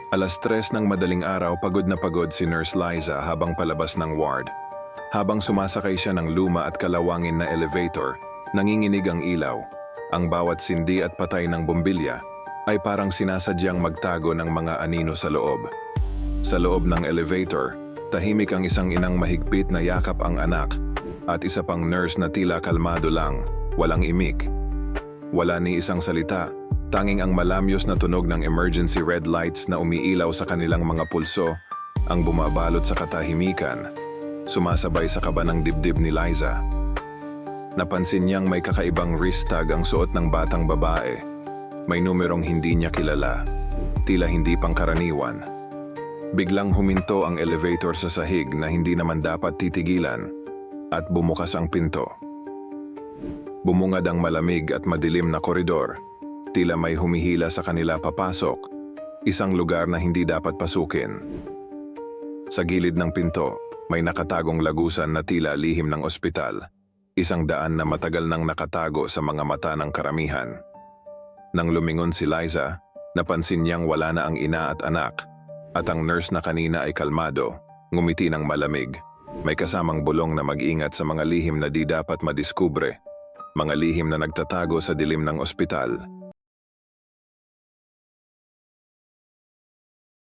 3:00 ng madaling araw, pagod na pagod si Nurse Liza habang palabas ng ward. Habang sumasakay siya ng luma at kalawangin na elevator, nanginginig ang ilaw. Ang bawat sindi at patay ng bombilya ay parang sinasadyang magtago ng mga anino sa loob. Sa loob ng elevator, tahimik ang isang inang mahigpit na yakap ang anak at isa pang nurse na tila kalmado lang, walang imik. Wala ni isang salita, tanging ang malamyos na tunog ng emergency red lights na umiilaw sa kanilang mga pulso ang bumabalot sa katahimikan, sumasabay sa kaba ng dibdib ni Liza. Napansin niyang may kakaibang wrist tag ang suot ng batang babae. May numerong hindi niya kilala, tila hindi pangkaraniwan. Biglang huminto ang elevator sa sahig na hindi naman dapat titigilan at bumukas ang pinto. Bumungad ang malamig at madilim na koridor. Tila may humihila sa kanila papasok, isang lugar na hindi dapat pasukin. Sa gilid ng pinto, may nakatagong lagusan na tila lihim ng ospital, isang daan na matagal nang nakatago sa mga mata ng karamihan. Nang lumingon si Liza, napansin niyang wala na ang ina at anak, at ang nurse na kanina ay kalmado, ngumiti ng malamig. May kasamang bulong na mag-ingat sa mga lihim na di dapat madiskubre, mga lihim na nagtatago sa dilim ng ospital.